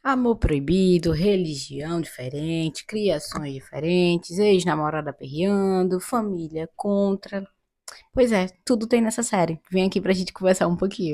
Amor proibido, religião diferente, criações diferentes, ex-namorada perreando, família contra. Pois é, tudo tem nessa série. Vem aqui pra gente conversar um pouquinho.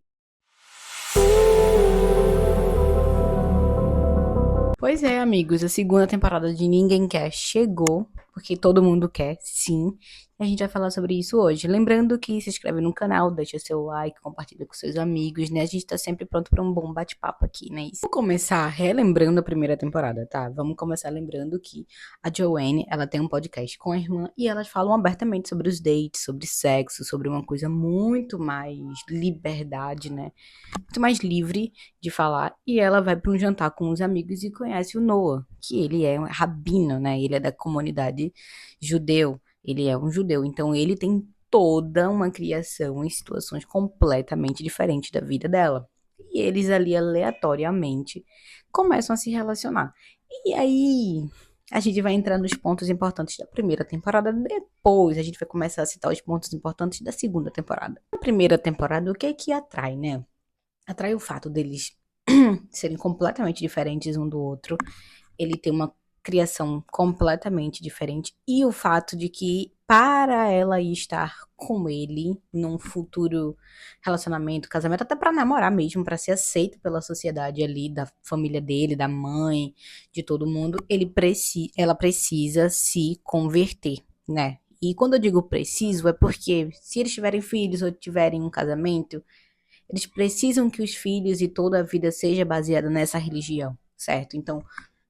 Pois é, amigos, a segunda temporada de Ninguém Quer chegou, porque todo mundo quer, sim. E a gente vai falar sobre isso hoje. Lembrando que se inscreve no canal, deixa seu like, compartilha com seus amigos, né? A gente tá sempre pronto pra um bom bate-papo aqui, né? Vamos começar relembrando a primeira temporada, tá? Vamos começar lembrando que a Joanne, ela tem um podcast com a irmã e elas falam abertamente sobre os dates, sobre sexo, sobre uma coisa muito mais liberdade, né? Muito mais livre de falar, e ela vai para um jantar com os amigos e conhece o Noah, que ele é um rabino, né? Ele é da comunidade judeu, ele é um judeu, então ele tem toda uma criação em situações completamente diferentes da vida dela. E eles ali aleatoriamente começam a se relacionar. E aí a gente vai entrar nos pontos importantes da primeira temporada, depois a gente vai começar a citar os pontos importantes da segunda temporada. Na primeira temporada, o que é que atrai, né? Atrai o fato deles serem completamente diferentes um do outro. Ele tem uma criação completamente diferente. E o fato de que, para ela estar com ele num futuro relacionamento, casamento, até para namorar mesmo, para ser aceito pela sociedade ali, da família dele, da mãe, de todo mundo, ela precisa se converter, né? E quando eu digo preciso, é porque se eles tiverem filhos ou tiverem um casamento, eles precisam que os filhos e toda a vida seja baseada nessa religião, certo? Então,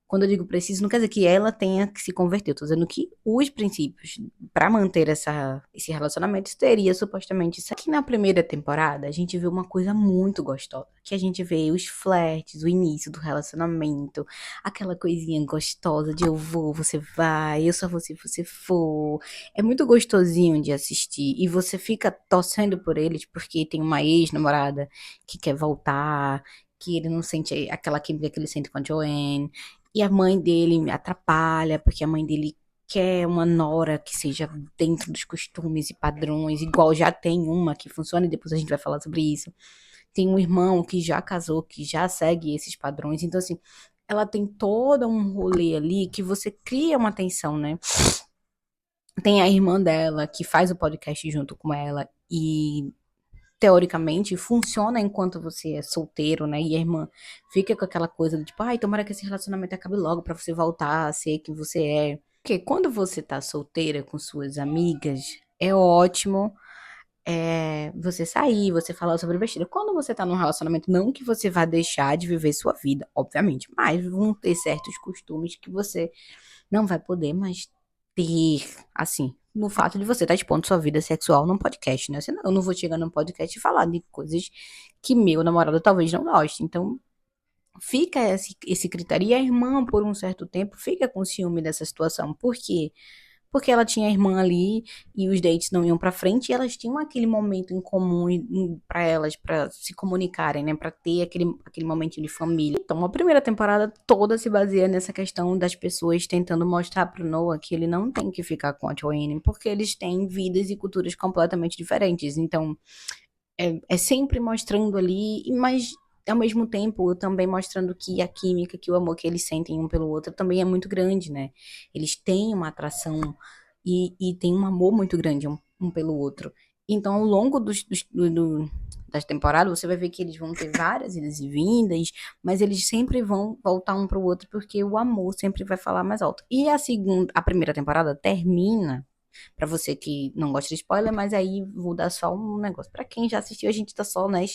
quando eu digo preciso, não quer dizer que ela tenha que se converter. Eu tô dizendo que os princípios para manter esse relacionamento teria supostamente isso. Aqui na primeira temporada, a gente vê uma coisa muito gostosa. Que a gente vê os flertes, o início do relacionamento, aquela coisinha gostosa de eu vou, você vai, eu só vou se você for. É muito gostosinho de assistir. E você fica torcendo por eles, porque tem uma ex-namorada que quer voltar, que ele não sente aquela química que ele sente com a Joanne. E a mãe dele atrapalha, porque a mãe dele quer uma nora que seja dentro dos costumes e padrões, igual já tem uma que funciona, e depois a gente vai falar sobre isso. Tem um irmão que já casou, que já segue esses padrões. Então, assim, ela tem todo um rolê ali que você cria uma tensão, né? Tem a irmã dela que faz o podcast junto com ela e teoricamente funciona enquanto você é solteiro, né? E a irmã fica com aquela coisa do tipo, ai, tomara que esse relacionamento acabe logo pra você voltar a ser quem você é. Porque quando você tá solteira com suas amigas, é ótimo você sair, você falar sobre besteira. Quando você tá num relacionamento, não que você vá deixar de viver sua vida, obviamente, mas vão ter certos costumes que você não vai poder mais ter, assim, no fato de você estar expondo sua vida sexual num podcast, né? Senão eu não vou chegar num podcast e falar de coisas que meu namorado talvez não goste. Então, fica esse critério. E a irmã, por um certo tempo, fica com ciúme dessa situação. Por quê? Porque ela tinha a irmã ali e os dates não iam pra frente e elas tinham aquele momento em comum pra elas, pra se comunicarem, né? Pra ter aquele momentinho de família. Então, a primeira temporada toda se baseia nessa questão das pessoas tentando mostrar pro Noah que ele não tem que ficar com a Joanne, porque eles têm vidas e culturas completamente diferentes. Então, é sempre mostrando ali, mas ao mesmo tempo também mostrando que a química, que o amor que eles sentem um pelo outro também é muito grande, né? Eles têm uma atração e têm um amor muito grande um pelo outro. Então, ao longo das temporadas, você vai ver que eles vão ter várias idas e vindas, mas eles sempre vão voltar um pro outro porque o amor sempre vai falar mais alto. E a primeira temporada termina pra você que não gosta de spoiler, mas aí vou dar só um negócio. Pra quem já assistiu, a gente tá só, né?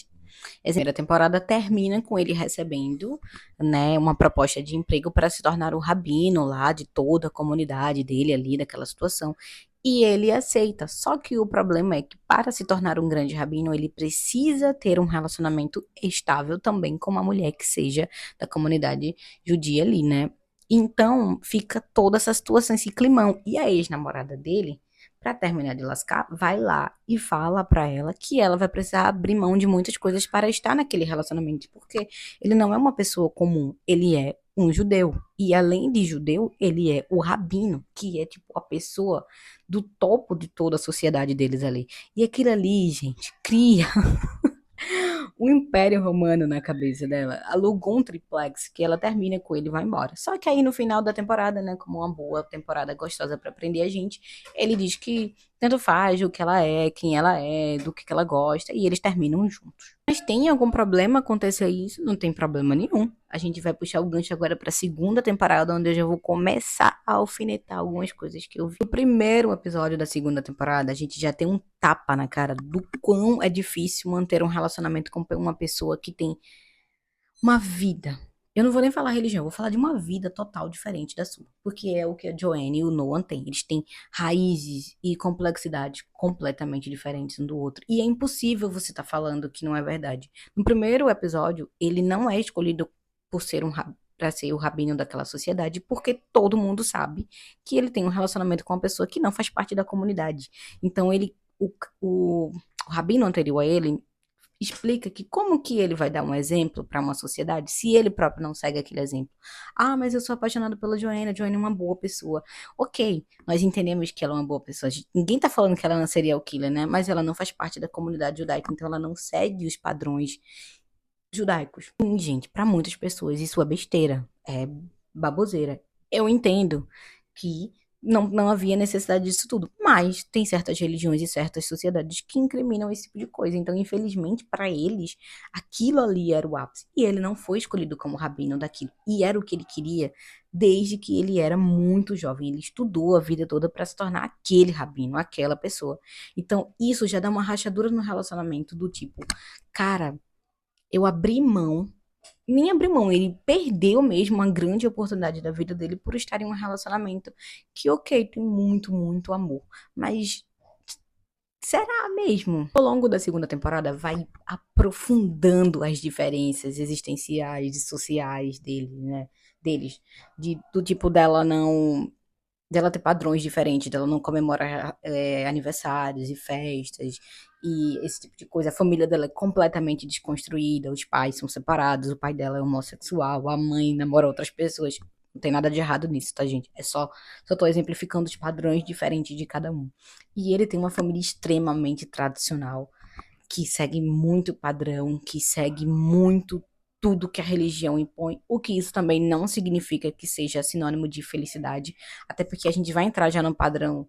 Essa primeira temporada termina com ele recebendo, né, uma proposta de emprego para se tornar o rabino lá de toda a comunidade dele ali, daquela situação. E ele aceita. Só que o problema é que para se tornar um grande rabino, ele precisa ter um relacionamento estável também com uma mulher que seja da comunidade judia ali, né? Então fica toda essa situação, esse climão. E a ex-namorada dele, pra terminar de lascar, vai lá e fala pra ela que ela vai precisar abrir mão de muitas coisas para estar naquele relacionamento, porque ele não é uma pessoa comum, ele é um judeu. E além de judeu, ele é o rabino, que é tipo a pessoa do topo de toda a sociedade deles ali. E aquilo ali, gente, cria um império romano na cabeça dela. Alugou um triplex que ela termina com ele e vai embora. Só que aí no final da temporada, né, como uma boa temporada gostosa pra prender a gente, ele diz que tanto faz o que ela é, quem ela é, do que ela gosta, e eles terminam juntos. Mas tem algum problema acontecer isso? Não tem problema nenhum. A gente vai puxar o gancho agora pra segunda temporada, onde eu já vou começar a alfinetar algumas coisas que eu vi. No primeiro episódio da segunda temporada, a gente já tem um tapa na cara do quão é difícil manter um relacionamento com uma pessoa que tem uma vida. Eu não vou nem falar religião, eu vou falar de uma vida total diferente da sua. Porque é o que a Joanne e o Noah têm. Eles têm raízes e complexidades completamente diferentes um do outro. E é impossível você estar falando que não é verdade. No primeiro episódio, ele não é escolhido por ser para ser o rabino daquela sociedade, porque todo mundo sabe que ele tem um relacionamento com uma pessoa que não faz parte da comunidade. Então o rabino anterior a ele explica que como que ele vai dar um exemplo para uma sociedade se ele próprio não segue aquele exemplo. Ah, mas eu sou apaixonado pela Joanna, a Joanna é uma boa pessoa. Ok, nós entendemos que ela é uma boa pessoa. Ninguém tá falando que ela não seria o killer, né? Mas ela não faz parte da comunidade judaica, então ela não segue os padrões judaicos. Sim, gente, para muitas pessoas isso é besteira, é baboseira. Eu entendo que não havia necessidade disso tudo, mas tem certas religiões e certas sociedades que incriminam esse tipo de coisa. Então, infelizmente, para eles, aquilo ali era o ápice. E ele não foi escolhido como rabino daquilo. E era o que ele queria desde que ele era muito jovem. Ele estudou a vida toda para se tornar aquele rabino, aquela pessoa. Então, isso já dá uma rachadura no relacionamento do tipo, cara, eu abri mão, nem abri mão, ele perdeu mesmo uma grande oportunidade da vida dele por estar em um relacionamento que, ok, tem muito, muito amor, mas será mesmo? Ao longo da segunda temporada vai aprofundando as diferenças existenciais e sociais dele, né? Deles, do tipo dela ter padrões diferentes, dela não comemorar aniversários e festas e esse tipo de coisa. A família dela é completamente desconstruída, os pais são separados, o pai dela é homossexual, a mãe namora outras pessoas. Não tem nada de errado nisso, tá, gente? Só tô exemplificando os padrões diferentes de cada um. E ele tem uma família extremamente tradicional, que segue muito padrão, que segue muito tudo que a religião impõe, o que isso também não significa que seja sinônimo de felicidade, até porque a gente vai entrar já no padrão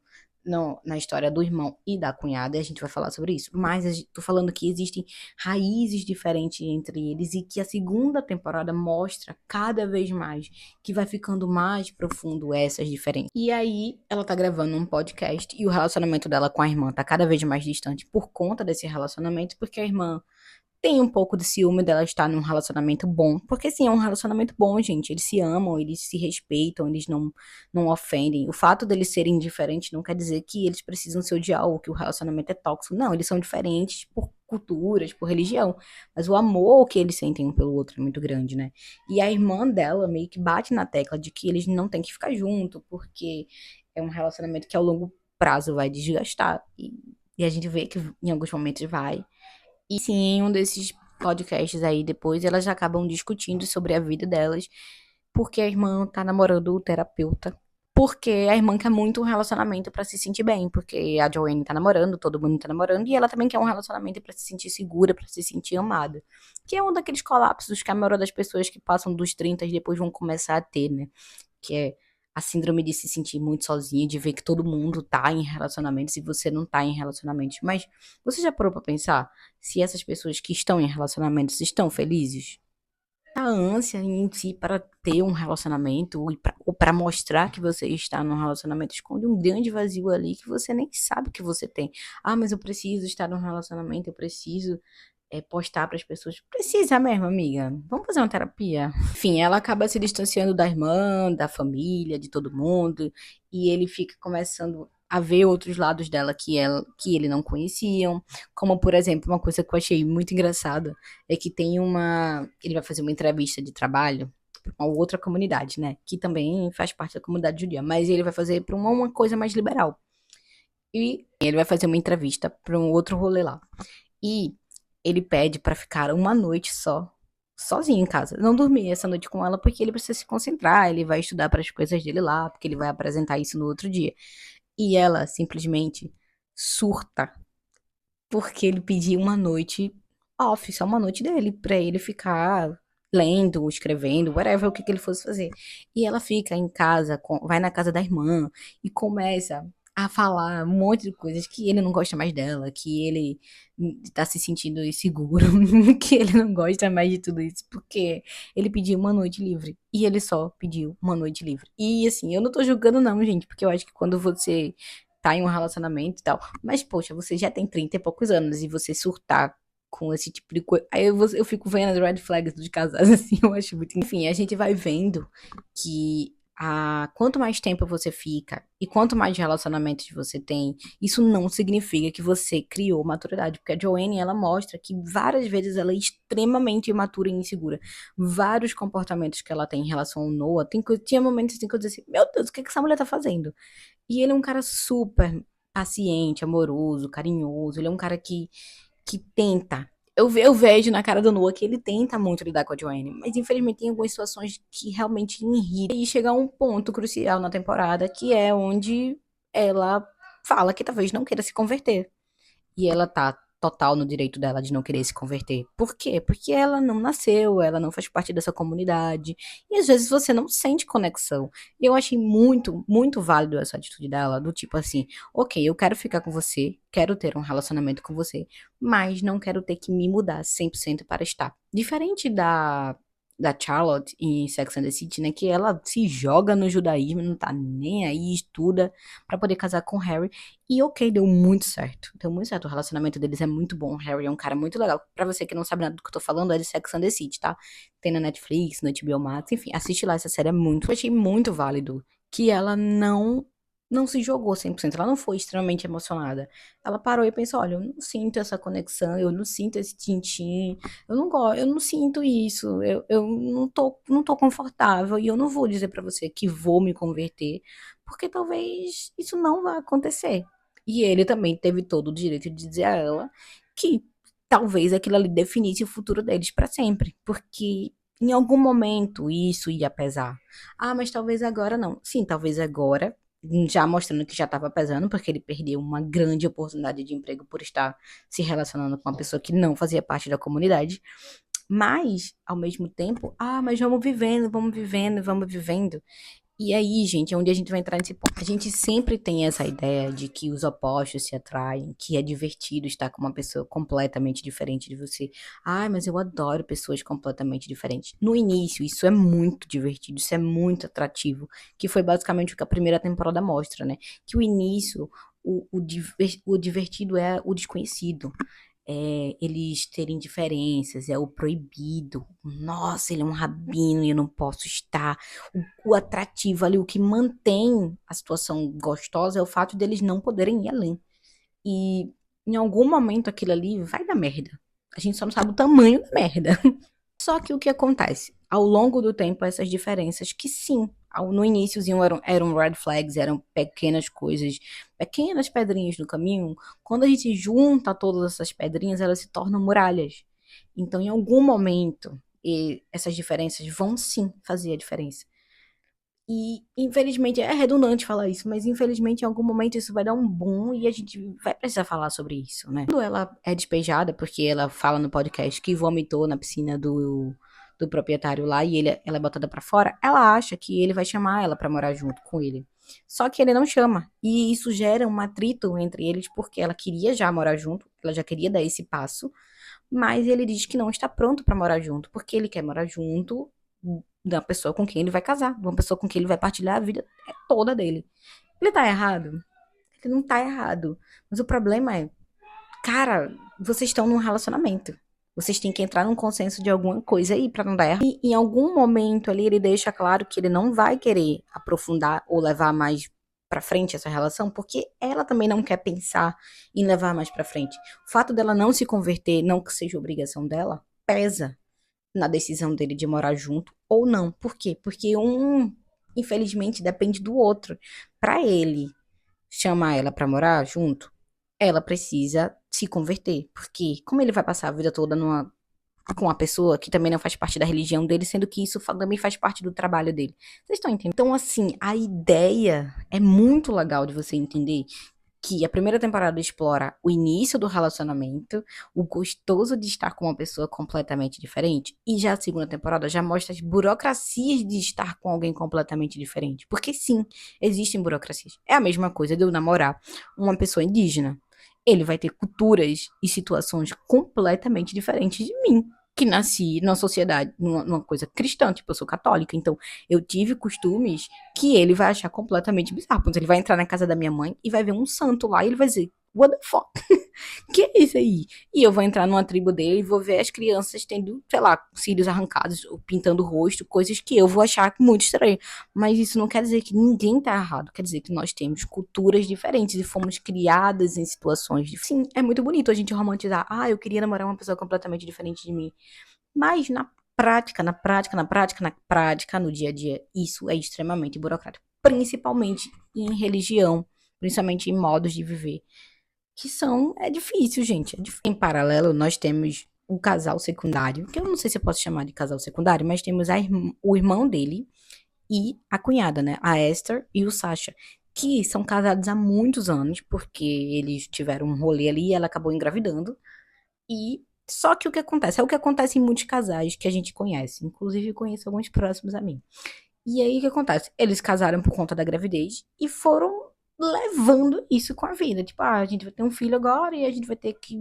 na história do irmão e da cunhada, e a gente vai falar sobre isso. Mas tô falando que existem raízes diferentes entre eles e que a segunda temporada mostra cada vez mais que vai ficando mais profundo essas diferenças. E aí, ela tá gravando um podcast e o relacionamento dela com a irmã tá cada vez mais distante por conta desse relacionamento, porque a irmã tem um pouco de ciúme dela estar num relacionamento bom. Porque sim, é um relacionamento bom, gente. Eles se amam, eles se respeitam, eles não ofendem. O fato deles serem diferentes não quer dizer que eles precisam se odiar ou que o relacionamento é tóxico. Não, eles são diferentes por culturas, por religião. Mas o amor que eles sentem um pelo outro é muito grande, né? E a irmã dela meio que bate na tecla de que eles não têm que ficar junto, porque é um relacionamento que ao longo prazo vai desgastar. E a gente vê que em alguns momentos vai. E sim, em um desses podcasts aí depois, elas acabam discutindo sobre a vida delas, porque a irmã tá namorando o terapeuta. Porque a irmã quer muito um relacionamento pra se sentir bem, porque a Joanne tá namorando, todo mundo tá namorando, e ela também quer um relacionamento pra se sentir segura, pra se sentir amada. Que é um daqueles colapsos que a maioria das pessoas que passam dos 30 e depois vão começar a ter, né? Que é a síndrome de se sentir muito sozinha, de ver que todo mundo tá em relacionamentos e você não tá em relacionamentos. Mas você já parou pra pensar se essas pessoas que estão em relacionamentos estão felizes? A ânsia em si para ter um relacionamento ou para mostrar que você está num relacionamento esconde um grande vazio ali que você nem sabe que você tem. Ah, mas eu preciso estar num relacionamento, eu preciso postar para as pessoas. Precisa mesmo, amiga. Vamos fazer uma terapia. Enfim, ela acaba se distanciando da irmã, da família, de todo mundo, e ele fica começando a ver outros lados dela que ele não conheciam, como por exemplo, uma coisa que eu achei muito engraçada é que ele vai fazer uma entrevista de trabalho para uma outra comunidade, né, que também faz parte da comunidade judia, mas ele vai fazer para uma coisa mais liberal. E ele vai fazer uma entrevista para um outro rolê lá. E ele pede pra ficar uma noite só, sozinho em casa. Não dormir essa noite com ela porque ele precisa se concentrar, ele vai estudar para as coisas dele lá, porque ele vai apresentar isso no outro dia. E ela simplesmente surta porque ele pediu uma noite off, só uma noite dele, pra ele ficar lendo, escrevendo, whatever, o que que ele fosse fazer. E ela fica em casa, vai na casa da irmã e começa a falar um monte de coisas que ele não gosta mais dela, que ele tá se sentindo inseguro, que ele não gosta mais de tudo isso, porque ele pediu uma noite livre. E ele só pediu uma noite livre. E assim, eu não tô julgando não, gente, porque eu acho que quando você tá em um relacionamento e tal, mas poxa, você já tem 30 e poucos anos e você surtar com esse tipo de coisa. Aí eu fico vendo as red flags dos casais, assim, eu acho muito. Enfim, a gente vai vendo que quanto mais tempo você fica e quanto mais relacionamentos você tem, isso não significa que você criou maturidade, porque a Joanne, ela mostra que várias vezes ela é extremamente imatura e insegura. Vários comportamentos que ela tem em relação ao Noah, tinha momentos assim que eu dizia assim, meu Deus, o que que essa mulher tá fazendo? E ele é um cara super paciente, amoroso, carinhoso, ele é um cara que tenta. Eu vejo na cara do Noah que ele tenta muito lidar com a Joanne, mas infelizmente tem algumas situações que realmente irritam. E chega a um ponto crucial na temporada, que é onde ela fala que talvez não queira se converter. E ela tá total no direito dela de não querer se converter. Por quê? Porque ela não nasceu, ela não faz parte dessa comunidade. E às vezes você não sente conexão. E eu achei muito, muito válido essa atitude dela, do tipo assim, ok, eu quero ficar com você, quero ter um relacionamento com você, mas não quero ter que me mudar 100% para estar. Diferente da Charlotte em Sex and the City, né, que ela se joga no judaísmo, não tá nem aí, estuda pra poder casar com o Harry. E ok, deu muito certo. Deu muito certo. O relacionamento deles é muito bom. O Harry é um cara muito legal. Pra você que não sabe nada do que eu tô falando, é de Sex and the City, tá? Tem na Netflix, no HBO Max, enfim, assiste lá, essa série é muito. Eu achei muito válido que ela não se jogou 100%. Ela não foi extremamente emocionada. Ela parou e pensou: olha, eu não sinto essa conexão, eu não sinto esse tintim, eu não gosto, eu não sinto isso, eu não tô confortável e eu não vou dizer pra você que vou me converter, porque talvez isso não vá acontecer. E ele também teve todo o direito de dizer a ela que talvez aquilo ali definisse o futuro deles pra sempre, porque em algum momento isso ia pesar. Ah, mas talvez agora não. Sim, talvez agora, já mostrando que já estava pesando, porque ele perdeu uma grande oportunidade de emprego por estar se relacionando com uma pessoa que não fazia parte da comunidade. Mas, ao mesmo tempo, mas vamos vivendo, vamos vivendo, vamos vivendo. E aí, gente, é onde a gente vai entrar nesse ponto. A gente sempre tem essa ideia de que os opostos se atraem, que é divertido estar com uma pessoa completamente diferente de você. Ai, mas eu adoro pessoas completamente diferentes. No início, isso é muito divertido, isso é muito atrativo, que foi basicamente o que a primeira temporada mostra, né? Que o início, o divertido é o desconhecido, eles terem diferenças, é o proibido. Nossa, ele é um rabino e eu não posso estar. O atrativo ali, o que mantém a situação gostosa é o fato deles não poderem ir além. E em algum momento aquilo ali vai dar merda. A gente só não sabe o tamanho da merda. Só que o que acontece? Ao longo do tempo, essas diferenças, que sim, no iníciozinho eram red flags, eram pequenas coisas, pequenas pedrinhas no caminho. Quando a gente junta todas essas pedrinhas, elas se tornam muralhas. Então, em algum momento, essas diferenças vão sim fazer a diferença. E, infelizmente, é redundante falar isso, mas infelizmente em algum momento isso vai dar um boom e a gente vai precisar falar sobre isso, né? Quando ela é despejada, porque ela fala no podcast que vomitou na piscina do proprietário lá e ela é botada pra fora, ela acha que ele vai chamar ela pra morar junto com ele. Só que ele não chama. E isso gera um atrito entre eles, porque ela queria já morar junto, ela já queria dar esse passo, mas ele diz que não está pronto pra morar junto, porque ele quer morar junto da pessoa com quem ele vai casar, de uma pessoa com quem ele vai partilhar a vida toda dele. Ele tá errado? Ele não tá errado. Mas o problema é, cara, vocês estão num relacionamento. Vocês têm que entrar num consenso de alguma coisa aí pra não dar errado. E em algum momento ali ele deixa claro que ele não vai querer aprofundar ou levar mais pra frente essa relação, porque ela também não quer pensar em levar mais pra frente. O fato dela não se converter, não que seja obrigação dela, pesa na decisão dele de morar junto ou não. Por quê? Porque infelizmente, depende do outro. Para ele chamar ela para morar junto, ela precisa se converter. Porque como ele vai passar a vida toda com uma pessoa que também não faz parte da religião dele, sendo que isso também faz parte do trabalho dele. Vocês estão entendendo? Então, assim, a ideia é muito legal de você entender que a primeira temporada explora o início do relacionamento, o gostoso de estar com uma pessoa completamente diferente, e já a segunda temporada já mostra as burocracias de estar com alguém completamente diferente. Porque sim, existem burocracias. É a mesma coisa de eu namorar uma pessoa indígena. Ele vai ter culturas e situações completamente diferentes de mim, que nasci numa sociedade, numa coisa cristã, tipo, eu sou católica, então eu tive costumes que ele vai achar completamente bizarro. Por exemplo, ele vai entrar na casa da minha mãe e vai ver um santo lá e ele vai dizer, what the fuck? Que é isso aí? E eu vou entrar numa tribo dele e vou ver as crianças tendo, sei lá, cílios arrancados, ou pintando o rosto, coisas que eu vou achar muito estranho. Mas isso não quer dizer que ninguém tá errado, quer dizer que nós temos culturas diferentes e fomos criadas em situações diferentes. Sim, é muito bonito a gente romantizar. Ah, eu queria namorar uma pessoa completamente diferente de mim. Mas na prática, no dia a dia, isso é extremamente burocrático. Principalmente em religião, principalmente em modos de viver que são. É difícil, gente. É difícil. Em paralelo, nós temos o casal secundário, que eu não sei se eu posso chamar de casal secundário, mas temos o irmão dele e a cunhada, né? A Esther e o Sasha. Que são casados há muitos anos, porque eles tiveram um rolê ali e ela acabou engravidando. E só que o que acontece? É o que acontece em muitos casais que a gente conhece. Inclusive, conheço alguns próximos a mim. E aí o que acontece? Eles casaram por conta da gravidez e foram levando isso com a vida. Tipo, ah, a gente vai ter um filho agora e a gente vai ter que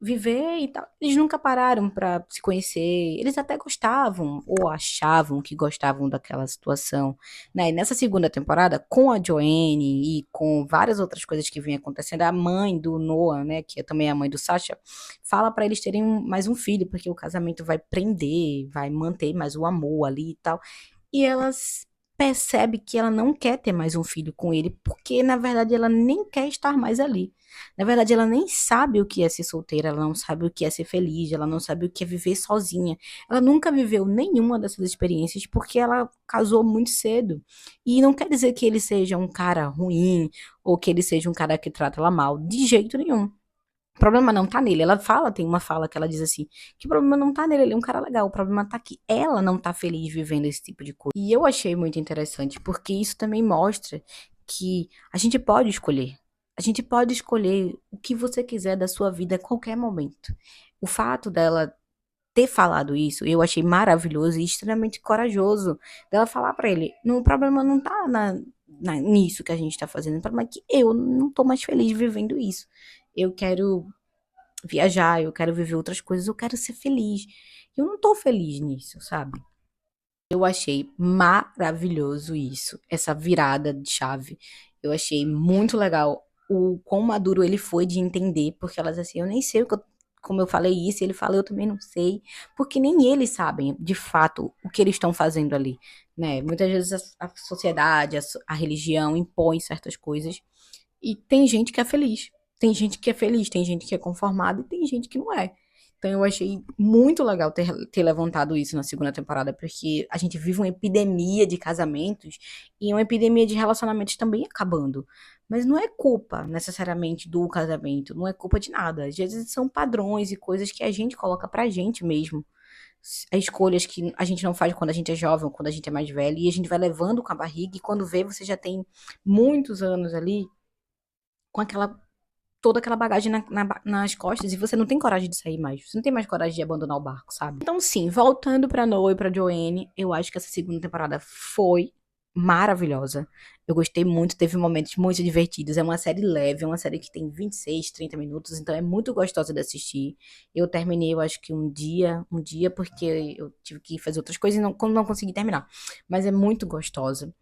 viver e tal. Eles nunca pararam pra se conhecer. Eles até gostavam ou achavam que gostavam daquela situação, né? E nessa segunda temporada, com a Joanne e com várias outras coisas que vêm acontecendo, a mãe do Noah, né, que é também a mãe do Sasha, fala pra eles terem mais um filho, porque o casamento vai prender, vai manter mais o amor ali e tal. E ela percebe que ela não quer ter mais um filho com ele, porque na verdade ela nem quer estar mais ali. Na verdade, ela nem sabe o que é ser solteira, ela não sabe o que é ser feliz, ela não sabe o que é viver sozinha. Ela nunca viveu nenhuma dessas experiências porque ela casou muito cedo. E não quer dizer que ele seja um cara ruim ou que ele seja um cara que trata ela mal, de jeito nenhum. O problema não tá nele. Ela fala, tem uma fala que ela diz assim, que o problema não tá nele, ele é um cara legal, o problema tá que ela não tá feliz vivendo esse tipo de coisa. E eu achei muito interessante, porque isso também mostra que a gente pode escolher. A gente pode escolher o que você quiser da sua vida a qualquer momento. O fato dela ter falado isso, eu achei maravilhoso e extremamente corajoso dela falar pra ele, o problema não tá nisso que a gente tá fazendo, o problema é que eu não tô mais feliz vivendo isso. Eu quero viajar, eu quero viver outras coisas, eu quero ser feliz. Eu não tô feliz nisso, sabe? Eu achei maravilhoso isso, essa virada de chave. Eu achei muito legal o quão maduro ele foi de entender, porque elas assim, eu nem sei o que como eu falei isso, ele fala, eu também não sei, porque nem eles sabem, de fato, o que eles estão fazendo ali, né? Muitas vezes a sociedade, a religião impõe certas coisas e tem gente que é feliz. Tem gente que é feliz, tem gente que é conformada e tem gente que não é. Então eu achei muito legal ter levantado isso na segunda temporada, porque a gente vive uma epidemia de casamentos e uma epidemia de relacionamentos também acabando. Mas não é culpa necessariamente do casamento, não é culpa de nada. Às vezes são padrões e coisas que a gente coloca pra gente mesmo. Escolhas que a gente não faz quando a gente é jovem, quando a gente é mais velho, e a gente vai levando com a barriga, e quando vê, você já tem muitos anos ali com toda aquela bagagem nas costas e você não tem coragem de sair mais. Você não tem mais coragem de abandonar o barco, sabe? Então, sim, voltando pra Noah e pra Joanne, eu acho que essa segunda temporada foi maravilhosa. Eu gostei muito, teve momentos muito divertidos. É uma série leve, é uma série que tem 26, 30 minutos, então é muito gostosa de assistir. Eu terminei, eu acho que um dia, porque eu tive que fazer outras coisas e não consegui terminar. Mas é muito gostosa.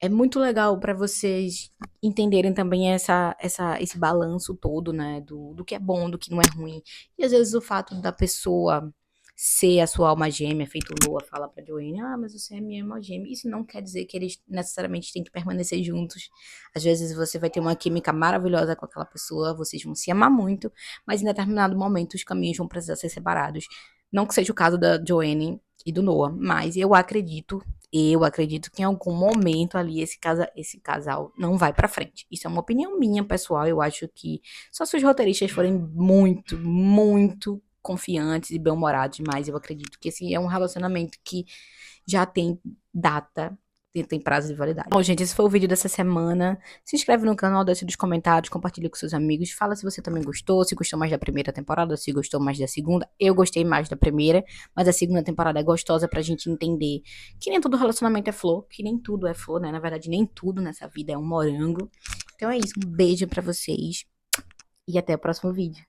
É muito legal para vocês entenderem também esse balanço todo, né? Do que é bom, do que não é ruim. E às vezes o fato da pessoa ser a sua alma gêmea, feito o Noah fala pra Joanne, ah, mas você é minha alma gêmea. Isso não quer dizer que eles necessariamente têm que permanecer juntos. Às vezes você vai ter uma química maravilhosa com aquela pessoa, vocês vão se amar muito, mas em determinado momento os caminhos vão precisar ser separados. Não que seja o caso da Joanne e do Noah, mas eu acredito que em algum momento ali esse casal não vai pra frente. Isso é uma opinião minha, pessoal. Eu acho que só se os roteiristas forem muito, muito confiantes e bem-humorados, mas eu acredito que esse é um relacionamento que já tem data, tem prazo de validade. Bom, gente, esse foi o vídeo dessa semana. Se inscreve no canal, deixa nos comentários, compartilha com seus amigos. Fala se você também gostou, se gostou mais da primeira temporada, se gostou mais da segunda. Eu gostei mais da primeira, mas a segunda temporada é gostosa pra gente entender que nem todo relacionamento é flor, que nem tudo é flor, né? Na verdade, nem tudo nessa vida é um morango. Então é isso, um beijo pra vocês e até o próximo vídeo.